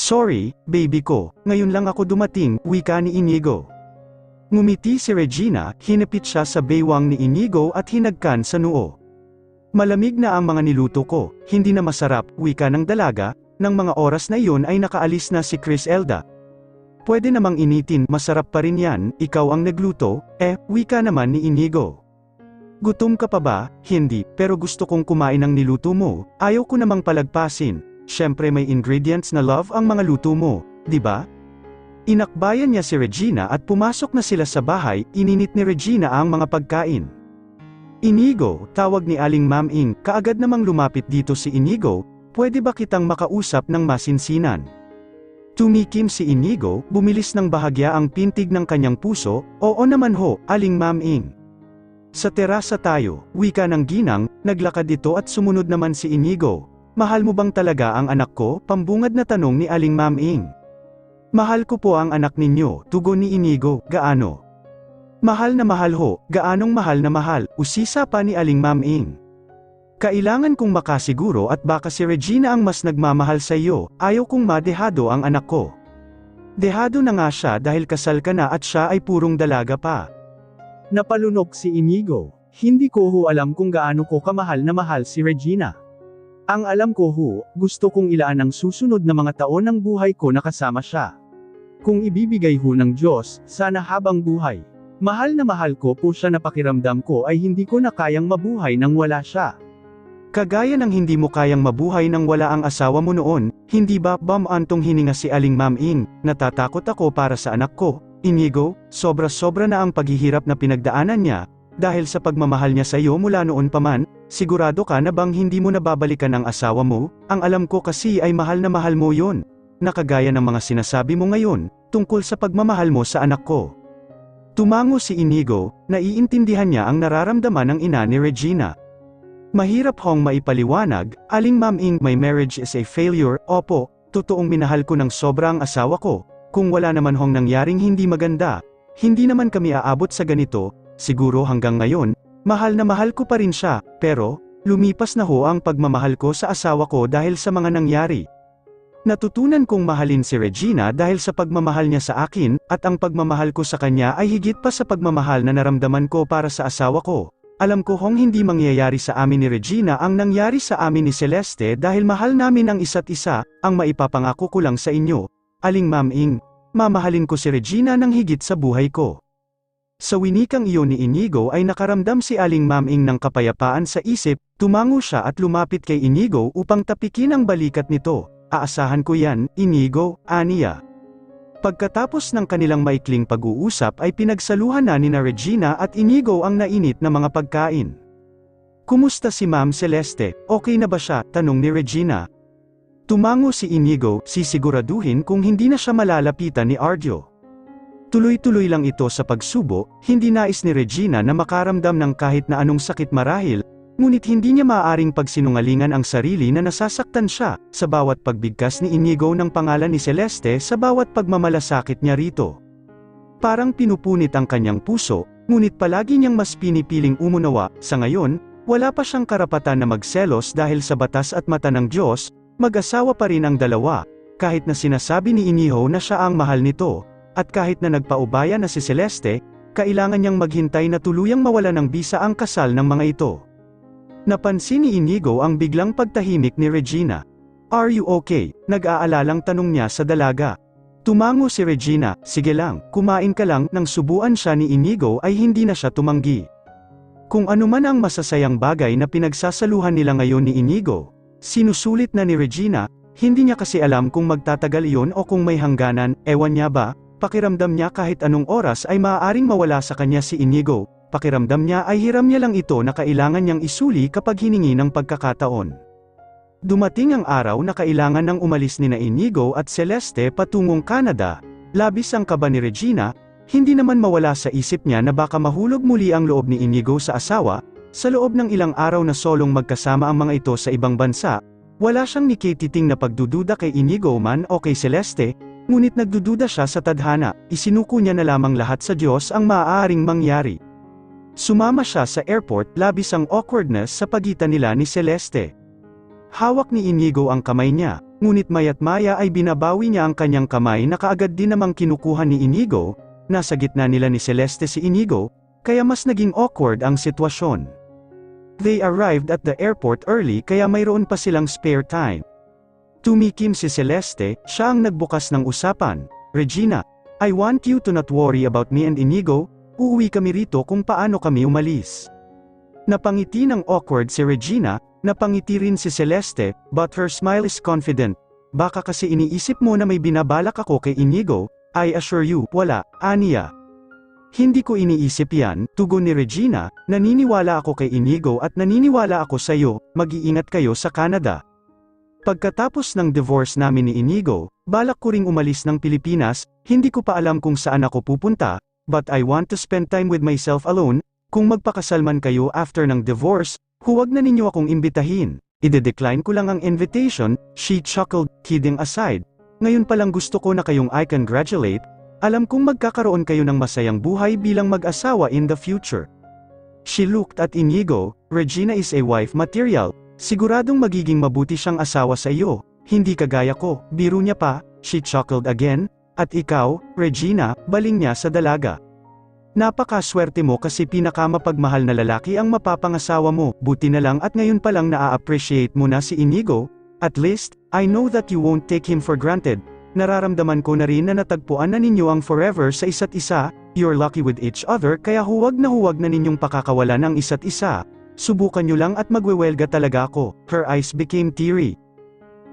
Sorry, baby ko, ngayon lang ako dumating, wika ni Inigo. Ngumiti si Regina, hinapit siya sa baywang ni Inigo at hinagkan sa noo. Malamig na ang mga niluto ko, hindi na masarap, wika ng dalaga, ng mga oras na iyon ay nakaalis na si Criselda. Pwede namang initin, masarap pa rin yan, ikaw ang nagluto, wika naman ni Inigo. Gutom ka pa ba? Hindi, pero gusto kong kumain ng niluto mo, ayaw ko namang palagpasin. Siyempre may ingredients na love ang mga luto mo, di ba? Inakbayan niya si Regina at pumasok na sila sa bahay, ininit ni Regina ang mga pagkain. Inigo, tawag ni Aling Maming, kaagad namang lumapit dito si Inigo, pwede ba kitang makausap ng masinsinan? Tumikim si Inigo, bumilis ng bahagya ang pintig ng kanyang puso, oo naman ho, Aling Maming. Sa terasa tayo, wika ng ginang, naglakad ito at sumunod naman si Inigo. Mahal mo bang talaga ang anak ko? Pambungad na tanong ni Aling Maming. Mahal ko po ang anak ninyo, tugon ni Inigo, gaano? Mahal na mahal ho, gaanong mahal na mahal, usisa pa ni Aling Maming. Kailangan kong makasiguro at baka si Regina ang mas nagmamahal sa iyo, ayaw kong madehado ang anak ko. Dehado na nga siya dahil kasal ka na at siya ay purong dalaga pa. Napalunok si Inigo, hindi ko ho alam kung gaano ko kamahal na mahal si Regina. Ang alam ko ho, gusto kong ilaan ang susunod na mga taon ng buhay ko na kasama siya. Kung ibibigay ho ng Diyos, sana habang buhay. Mahal na mahal ko po siya na pakiramdam ko ay hindi ko na kayang mabuhay nang wala siya. Kagaya ng hindi mo kayang mabuhay nang wala ang asawa mo noon, hindi ba, antong hininga si Aling Maming, natatakot ako para sa anak ko, Inigo, sobra-sobra na ang paghihirap na pinagdaanan niya, dahil sa pagmamahal niya sa iyo mula noon pa man, sigurado ka na bang hindi mo nababalikan ang asawa mo? Ang alam ko kasi ay mahal na mahal mo yon. Nakagaya ng mga sinasabi mo ngayon, tungkol sa pagmamahal mo sa anak ko. Tumango si Inigo, naiintindihan niya ang nararamdaman ng ina ni Regina. Mahirap hong maipaliwanag, Aling Maming, my marriage is a failure, opo, totoong minahal ko ng sobra ang asawa ko, kung wala naman hong nangyaring hindi maganda, hindi naman kami aabot sa ganito. Siguro hanggang ngayon, mahal na mahal ko pa rin siya, pero, lumipas na ho ang pagmamahal ko sa asawa ko dahil sa mga nangyari. Natutunan kong mahalin si Regina dahil sa pagmamahal niya sa akin, at ang pagmamahal ko sa kanya ay higit pa sa pagmamahal na naramdaman ko para sa asawa ko. Alam ko hong hindi mangyayari sa amin ni Regina ang nangyari sa amin ni Celeste dahil mahal namin ang isa't isa, ang maipapangako ko lang sa inyo, Aling Maming, mamahalin ko si Regina ng higit sa buhay ko. Sa winikang iyon ni Inigo ay nakaramdam si Aling Maming ng kapayapaan sa isip, tumango siya at lumapit kay Inigo upang tapikin ang balikat nito. Aasahan ko yan, Inigo, aniya. Pagkatapos ng kanilang maikling pag-uusap ay pinagsaluhan na ni Regina at Inigo ang nainit na mga pagkain. Kumusta si Ma'am Celeste, okay na ba siya? Tanong ni Regina. Tumango si Inigo, sisiguraduhin kung hindi na siya malalapitan ni Arjo. Tuloy-tuloy lang ito sa pagsubo, hindi nais ni Regina na makaramdam ng kahit na anong sakit marahil, ngunit hindi niya maaaring pagsinungalingan ang sarili na nasasaktan siya, sa bawat pagbigkas ni Inigo ng pangalan ni Celeste sa bawat pagmamalasakit niya rito. Parang pinupunit ang kanyang puso, ngunit palagi niyang mas pinipiling umunawa, sa ngayon, wala pa siyang karapatan na magselos dahil sa batas at mata ng Diyos, mag-asawa pa rin ang dalawa, kahit na sinasabi ni Inigo na siya ang mahal nito. At kahit na nagpaubaya na si Celeste, kailangan niyang maghintay na tuluyang mawala ng bisa ang kasal ng mga ito. Napansin ni Inigo ang biglang pagtahimik ni Regina. Are you okay? Nag-aalalang tanong niya sa dalaga. Tumango si Regina, sige lang, kumain ka lang, nang subuan siya ni Inigo ay hindi na siya tumanggi. Kung ano man ang masasayang bagay na pinagsasaluhan nila ngayon ni Inigo, sinusulit na ni Regina, hindi niya kasi alam kung magtatagal iyon o kung may hangganan, ewan niya ba? Pakiramdam niya kahit anong oras ay maaaring mawala sa kanya si Inigo, pakiramdam niya ay hiram niya lang ito na kailangan niyang isuli kapag hiningi ng pagkakataon. Dumating ang araw na kailangan nang umalis nina Inigo at Celeste patungong Canada, labis ang kaba ni Regina, hindi naman mawala sa isip niya na baka mahulog muli ang loob ni Inigo sa asawa, sa loob ng ilang araw na solong magkasama ang mga ito sa ibang bansa, wala siyang nikititing na pagdududa kay Inigo man o kay Celeste, ngunit nagdududa siya sa tadhana, isinuko niya na lamang lahat sa Diyos ang maaaring mangyari. Sumama siya sa airport, labis ang awkwardness sa pagitan nila ni Celeste. Hawak ni Inigo ang kamay niya, ngunit maya't maya ay binabawi niya ang kanyang kamay na kaagad din namang kinukuha ni Inigo. Nasa gitna nila ni Celeste si Inigo, kaya mas naging awkward ang sitwasyon. They arrived at the airport early kaya mayroon pa silang spare time. Tumikim si Celeste, siya ang nagbukas ng usapan. Regina, I want you to not worry about me and Inigo, uuwi kami rito kung paano kami umalis. Napangiti ng awkward si Regina, napangiti rin si Celeste, but her smile is confident. Baka kasi iniisip mo na may binabalak ako kay Inigo, I assure you, wala, aniya. Hindi ko iniisip yan, tugon ni Regina, naniniwala ako kay Inigo at naniniwala ako sa'yo, mag-iingat kayo sa Canada. Pagkatapos ng divorce namin ni Inigo, balak ko ring umalis ng Pilipinas, hindi ko pa alam kung saan ako pupunta, but I want to spend time with myself alone. Kung magpakasal man kayo after ng divorce, huwag na ninyo akong imbitahin. Ide-decline ko lang ang invitation, she chuckled, kidding aside. Ngayon pa lang gusto ko na kayong I congratulate, alam kong magkakaroon kayo ng masayang buhay bilang mag-asawa in the future. She looked at Inigo, Regina is a wife material, siguradong magiging mabuti siyang asawa sa iyo, hindi kagaya ko, biro niya pa, she chuckled again, at ikaw, Regina, baling niya sa dalaga. Napakaswerte mo kasi pinakamapagmahal na lalaki ang mapapangasawa mo, buti na lang at ngayon pa lang na-appreciate mo na si Inigo, at least, I know that you won't take him for granted, nararamdaman ko na rin na natagpuan na ninyo ang forever sa isa't isa, you're lucky with each other kaya huwag na ninyong pakakawalan ang isa't isa, subukan nyo lang at magwewelga talaga ako, her eyes became teary.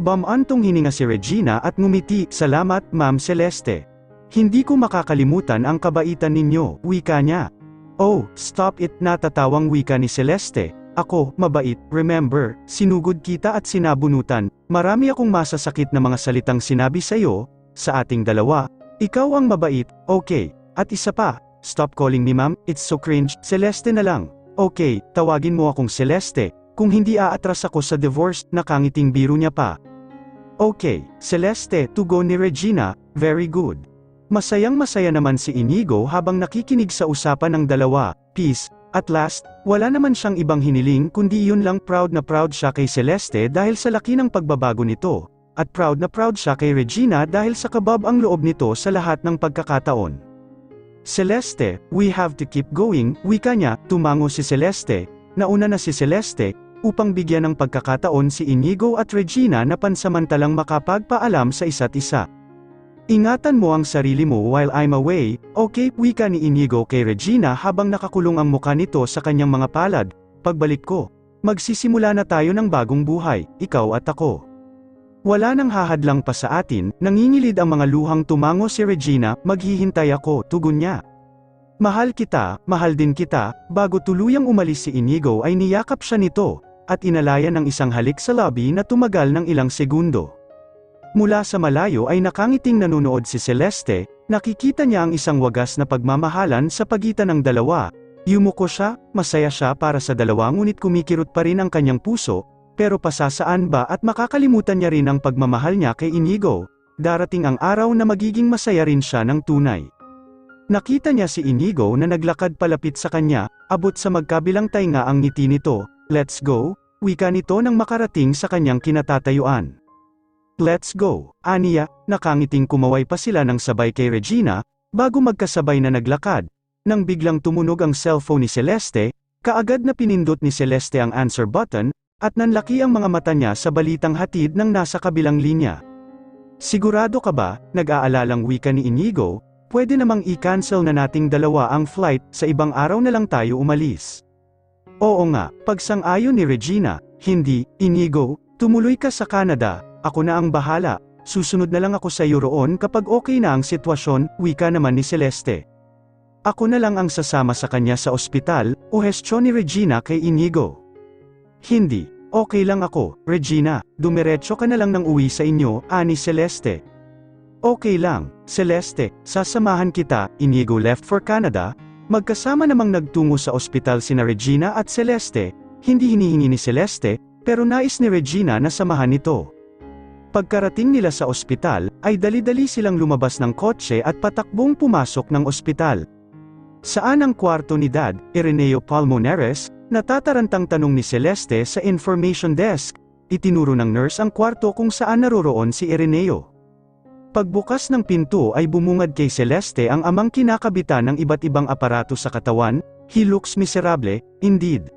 Bamantong hininga si Regina at ngumiti, salamat Ma'am Celeste. Hindi ko makakalimutan ang kabaitan ninyo, wika niya. Oh, stop it, natatawang wika ni Celeste. Ako, mabait, remember, sinugod kita at sinabunutan, marami akong masasakit na mga salitang sinabi sa'yo, sa ating dalawa, ikaw ang mabait, okay, at isa pa, stop calling me ma'am, it's so cringe, Celeste na lang, okay, tawagin mo akong Celeste, kung hindi aatras ako sa divorce, nakangiting biro niya pa. Okay, Celeste, tugon ni Regina, very good. Masayang-masaya naman si Inigo habang nakikinig sa usapan ng dalawa, peace. At last, wala naman siyang ibang hiniling kundi yun lang proud na proud siya kay Celeste dahil sa laki ng pagbabago nito, at proud na proud siya kay Regina dahil sa kabab ang loob nito sa lahat ng pagkakataon. Celeste, we have to keep going, wika niya, tumango si Celeste, nauna na si Celeste, upang bigyan ng pagkakataon si Inigo at Regina na pansamantalang makapagpaalam sa isa't isa. Ingatan mo ang sarili mo while I'm away, okay, wika ni Inigo kay Regina habang nakakulong ang muka nito sa kanyang mga palad. Pagbalik ko, magsisimula na tayo ng bagong buhay, ikaw at ako. Wala nang hahadlang pa sa atin, nangingilid ang mga luhang tumango si Regina, maghihintay ako, tugon niya. Mahal kita, mahal din kita, bago tuluyang umalis si Inigo ay niyakap siya nito, at inalayan ng isang halik sa lobby na tumagal ng ilang segundo. Mula sa malayo ay nakangiting nanonood si Celeste, nakikita niya ang isang wagas na pagmamahalan sa pagitan ng dalawa. Yumuko siya, masaya siya para sa dalawa ngunit kumikirot pa rin ang kanyang puso, pero pasasaan ba at makakalimutan niya rin ang pagmamahal niya kay Inigo, darating ang araw na magiging masaya rin siya ng tunay. Nakita niya si Inigo na naglakad palapit sa kanya, abot sa magkabilang tainga ang ngiti nito, let's go, wika nito nang makarating sa kanyang kinatatayuan. Let's go, aniya, nakangiting kumaway pa sila ng sabay kay Regina, bago magkasabay na naglakad. Nang biglang tumunog ang cellphone ni Celeste, kaagad na pinindot ni Celeste ang answer button, at nanlaki ang mga mata niya sa balitang hatid ng nasa kabilang linya. Sigurado ka ba, nag-aalalang wika ni Inigo, pwede namang i-cancel na nating dalawa ang flight, sa ibang araw na lang tayo umalis. Oo nga, pagsang-ayon ni Regina, hindi, Inigo, tumuloy ka sa Canada. Ako na ang bahala, susunod na lang ako sa iyo roon kapag okay na ang sitwasyon, wika naman ni Celeste. Ako na lang ang sasama sa kanya sa ospital, o hestyon ni Regina kay Inigo. Hindi, okay lang ako, Regina, dumiretso ka na lang ng uwi sa inyo, ani Celeste. Okay lang, Celeste, sasamahan kita, Inigo left for Canada, magkasama namang nagtungo sa ospital sina Regina at Celeste, hindi hinihingi ni Celeste, pero nais ni Regina na samahan nito. Pagkarating nila sa ospital, ay dali-dali silang lumabas ng kotse at patakbong pumasok ng ospital. Saan ang kwarto ni Dad, Ireneo Palmoneres? Natatarantang tanong ni Celeste sa information desk. itinuro ng nurse ang kwarto kung saan naroroon si Ireneo. Pagbukas ng pinto ay bumungad kay Celeste ang amang kinakabitan ng iba't ibang aparato sa katawan. He looks miserable, indeed.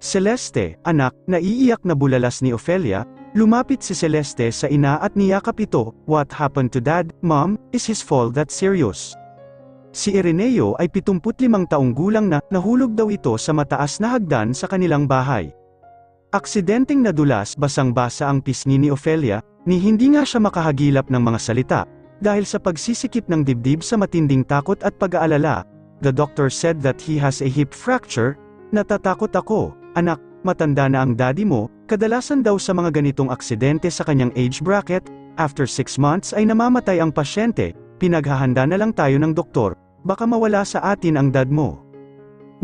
Celeste, anak, naiiyak na bulalas ni Ofelia. Lumapit si Celeste sa ina at niyakap ito. What happened to Dad, Mom? Is his fall that serious? Si Ireneo ay 75 taong gulang na, nahulog daw ito sa mataas na hagdan sa kanilang bahay. Aksidenteng nadulas, basang-basa ang pisngi ni Ofelia, ni hindi nga siya makahagilap ng mga salita, dahil sa pagsisikip ng dibdib sa matinding takot at pag-aalala. The doctor said that he has a hip fracture. Natatakot ako, anak, matanda na ang daddy mo. Kadalasan daw sa mga ganitong aksidente sa kanyang age bracket, after 6 months ay namamatay ang pasyente. Pinaghahanda na lang tayo ng doktor, baka mawala sa atin ang dad mo.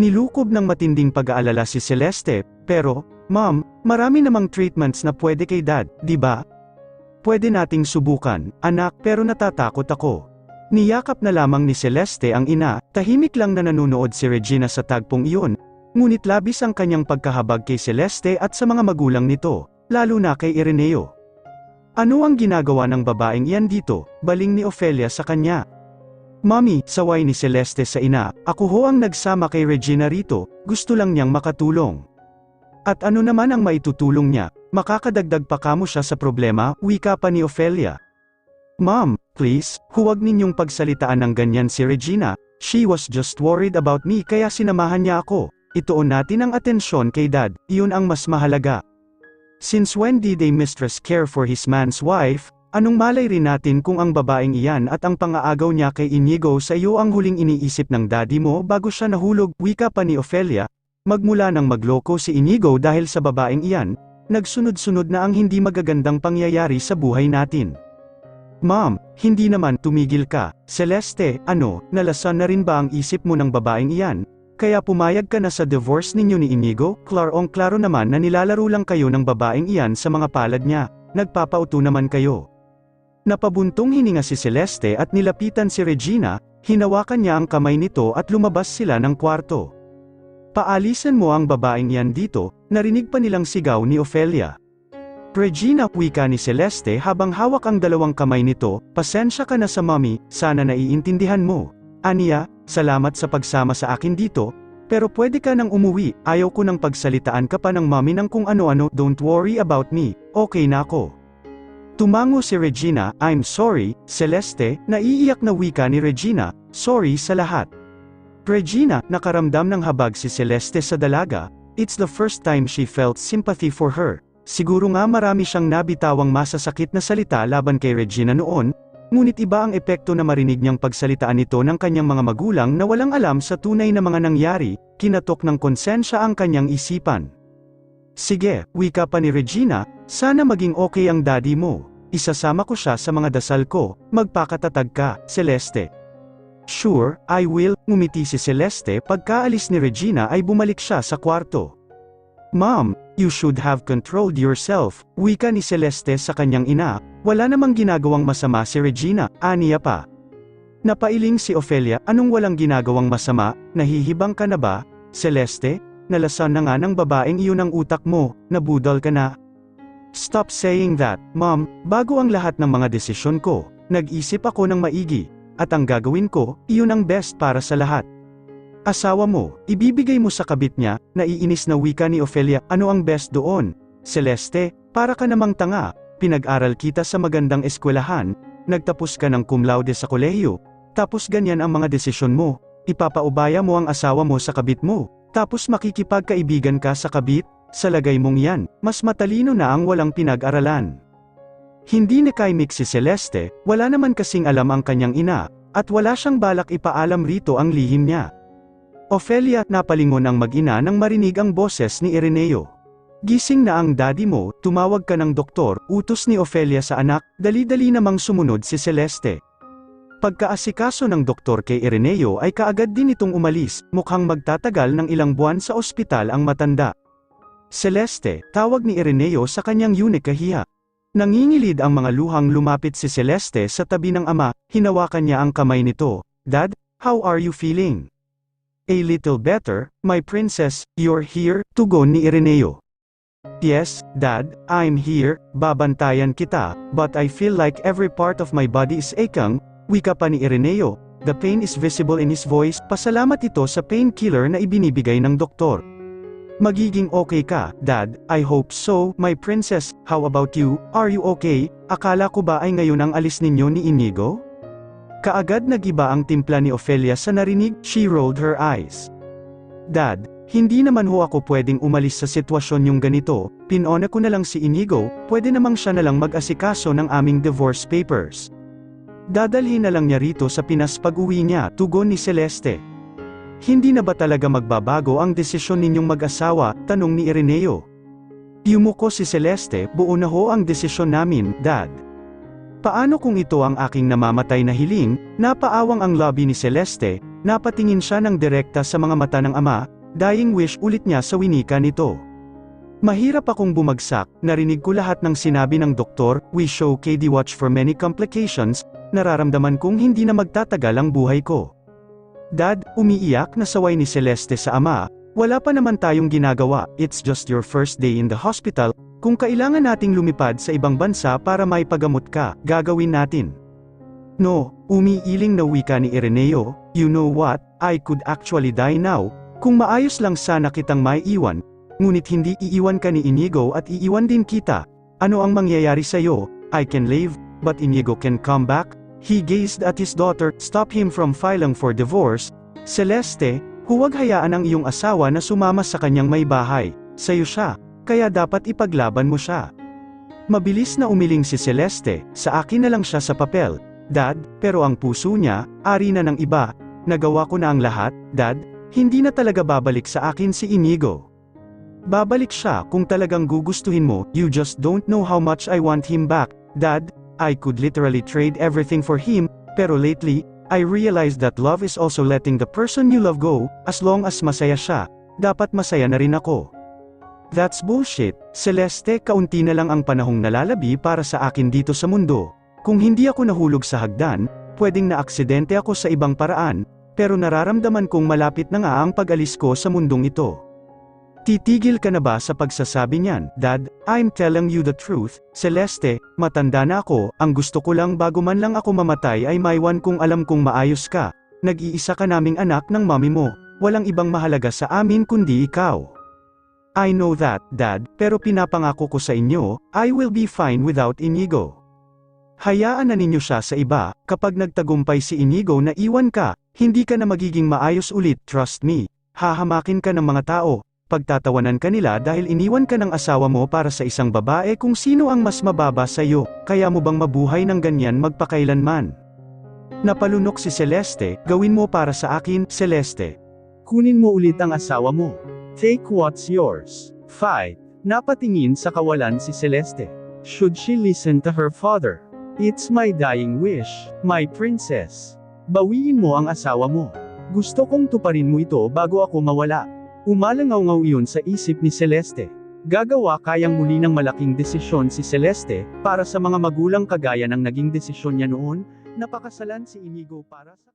Nilukob ng matinding pag-aalala si Celeste, pero, Mom, marami namang treatments na pwede kay Dad, di ba? Pwede nating subukan, anak, pero natatakot ako. Niyakap na lamang ni Celeste ang ina, tahimik lang na nanonood si Regina sa tagpong iyon, ngunit labis ang kanyang pagkahabag kay Celeste at sa mga magulang nito, lalo na kay Ireneo. Ano ang ginagawa ng babaeng iyan dito? Baling ni Ofelia sa kanya. Mommy, saway ni Celeste sa ina, ako ho ang nagsama kay Regina rito, gusto lang niyang makatulong. At ano naman ang maitutulong niya? Makakadagdag pa kamo siya sa problema, wika pa ni Ofelia. Mom, please, huwag ninyong pagsalitaan ng ganyan si Regina, she was just worried about me kaya sinamahan niya ako. Ituon natin ang atensyon kay Dad, iyon ang mas mahalaga. Since when did a mistress care for his man's wife? Anong malay rin natin kung ang babaeng iyan at ang pang-aagaw niya kay Inigo sa iyo ang huling iniisip ng daddy mo bago siya nahulog, wika pa ni Ofelia. Magmula nang magloko si Inigo dahil sa babaeng iyan, nagsunod-sunod na ang hindi magagandang pangyayari sa buhay natin. Mom, hindi naman, tumigil ka. Celeste, ano, nalasan na rin ba ang isip mo ng babaeng iyan? Kaya pumayag ka na sa divorce ninyo ni Inigo? Klarong-klaro naman na nilalaro lang kayo ng babaeng iyan sa mga palad niya. Nagpapauto naman kayo. Napabuntong hininga si Celeste at nilapitan si Regina, hinawakan niya ang kamay nito at lumabas sila ng kwarto. Paalisan mo ang babaeng iyan dito, narinig pa nilang sigaw ni Ofelia. Regina, wika ni Celeste habang hawak ang dalawang kamay nito, pasensya ka na sa mommy, sana naiintindihan mo. Aniya, salamat sa pagsama sa akin dito, pero pwede ka nang umuwi, ayaw ko nang pagsalitaan ka pa ng mommy ng kung ano-ano, don't worry about me, okay na ako. Tumango si Regina, I'm sorry, Celeste, naiiyak na wika ni Regina, sorry sa lahat. Regina, nakaramdam ng habag si Celeste sa dalaga, it's the first time she felt sympathy for her. Siguro nga marami siyang nabitawang masasakit na salita laban kay Regina noon, ngunit iba ang epekto na marinig niyang pagsalitaan nito ng kanyang mga magulang na walang alam sa tunay na mga nangyari, kinatok ng konsensya ang kanyang isipan. Sige, wika pa ni Regina, sana maging okay ang daddy mo. Isasama ko siya sa mga dasal ko, magpakatatag ka, Celeste. Sure, I will, ngumiti si Celeste pagkaalis ni Regina ay bumalik siya sa kwarto. Mom, you should have controlled yourself, wika ni Celeste sa kanyang ina, wala namang ginagawang masama si Regina, aniya pa. Napailing si Ofelia, anong walang ginagawang masama, nahihibang ka na ba, Celeste? Nalasan na nga ng babaeng iyon ang utak mo, nabudol ka na. Stop saying that, Mom, bago ang lahat ng mga desisyon ko, nag-isip ako ng maigi, at ang gagawin ko, iyon ang best para sa lahat. Asawa mo, ibibigay mo sa kabit niya, naiinis na wika ni Ofelia, ano ang best doon? Celeste, para ka namang tanga, pinag-aral kita sa magandang eskwelahan, nagtapos ka ng cum laude sa kolehiyo, tapos ganyan ang mga desisyon mo, ipapaubaya mo ang asawa mo sa kabit mo, tapos makikipagkaibigan ka sa kabit, sa lagay mong yan, mas matalino na ang walang pinag-aralan. Hindi nakaimik si Celeste, wala naman kasing alam ang kanyang ina, at wala siyang balak ipaalam rito ang lihim niya. Ofelia, napalingon ang mag-ina nang marinig ang boses ni Ireneo. Gising na ang daddy mo, tumawag ka ng doktor, utos ni Ofelia sa anak, dali-dali namang sumunod si Celeste. Pagkaasikaso ng doktor kay Ireneo ay kaagad din itong umalis, mukhang magtatagal ng ilang buwan sa ospital ang matanda. Celeste, tawag ni Ireneo sa kanyang eunuch kahiya. Nangingilid ang mga luhang lumapit si Celeste sa tabi ng ama, hinawakan niya ang kamay nito. Dad, how are you feeling? A little better, my princess, you're here, tugon ni Ireneo. Yes, Dad, I'm here, babantayan kita, but I feel like every part of my body is aching, wika pa ni Ireneo. The pain is visible in his voice, pasalamat ito sa painkiller na ibinibigay ng doktor. Magiging okay ka, Dad, I hope so, my princess, how about you, are you okay? Akala ko ba ay ngayon ang alis ninyo ni Inigo? Kaagad nagiba ang timpla ni Ophelia sa narinig, she rolled her eyes. Dad, hindi naman ho ako pwedeng umalis sa sitwasyon yung ganito, pinona ko na lang si Inigo, pwede namang siya na lang mag-asikaso ng aming divorce papers. Dadalhin na lang niya rito sa Pinas pag-uwi niya, tugon ni Celeste. Hindi na ba talaga magbabago ang desisyon ninyong mag-asawa, tanong ni Ireneo. Yumuko si Celeste, buo na ho ang desisyon namin, Dad. Paano kung ito ang aking namamatay na hiling? Napaawang ang lobby ni Celeste, napatingin siya ng direkta sa mga mata ng ama, dying wish ulit niya sa winika nito. Mahirap akong bumagsak, narinig ko lahat ng sinabi ng doktor, we show KD watch for many complications, nararamdaman kong hindi na magtatagal ang buhay ko. Dad, umiiyak na saway ni Celeste sa ama, wala pa naman tayong ginagawa, it's just your first day in the hospital, kung kailangan nating lumipad sa ibang bansa para maipagamot ka, gagawin natin. No, umiiling na wika ni Ireneo, you know what, I could actually die now, kung maayos lang sana kitang maiiwan, ngunit hindi iiwan ka ni Inigo at iiwan din kita, ano ang mangyayari sa'yo, I can leave, but Inigo can come back? He gazed at his daughter, stop him from filing for divorce. Celeste, huwag hayaan ang iyong asawa na sumama sa kanyang may bahay, sa'yo siya, kaya dapat ipaglaban mo siya. Mabilis na umiling si Celeste, sa akin na lang siya sa papel, Dad, pero ang puso niya, ari na ng iba, nagawa ko na ang lahat, Dad, hindi na talaga babalik sa akin si Inigo. Babalik siya kung talagang gugustuhin mo, you just don't know how much I want him back, Dad, I could literally trade everything for him, pero lately, I realized that love is also letting the person you love go, as long as masaya siya, dapat masaya na rin ako. That's bullshit, Celeste, kaunti na lang ang panahong nalalabi para sa akin dito sa mundo. Kung hindi ako nahulog sa hagdan, pwedeng na-aksidente ako sa ibang paraan, pero nararamdaman kong malapit na nga ang pag-alis ko sa mundong ito. Titigil ka na ba sa pagsasabi niyan, Dad, I'm telling you the truth, Celeste, matanda na ako, ang gusto ko lang bago man lang ako mamatay ay maiwan kung alam kong maayos ka, nag-iisa ka naming anak ng mami mo, walang ibang mahalaga sa amin kundi ikaw. I know that, Dad, pero pinapangako ko sa inyo, I will be fine without Inigo. Hayaan na ninyo siya sa iba, kapag nagtagumpay si Inigo na iwan ka, hindi ka na magiging maayos ulit, trust me, hahamakin ka ng mga tao. Pagtatawanan ka nila dahil iniwan ka ng asawa mo para sa isang babae kung sino ang mas mababa sa iyo, kaya mo bang mabuhay ng ganyan magpakailanman? Napalunok si Celeste, gawin mo para sa akin, Celeste. Kunin mo ulit ang asawa mo. Take what's yours. Fight. Napatingin sa kawalan si Celeste. Should she listen to her father? It's my dying wish, my princess. Bawiin mo ang asawa mo. Gusto kong tuparin mo ito bago ako mawala. Umalangaw-ngaw iyon sa isip ni Celeste. Gagawa kayang muli ng malaking desisyon si Celeste, para sa mga magulang kagaya ng naging desisyon niya noon, napakasalan si Inigo para sa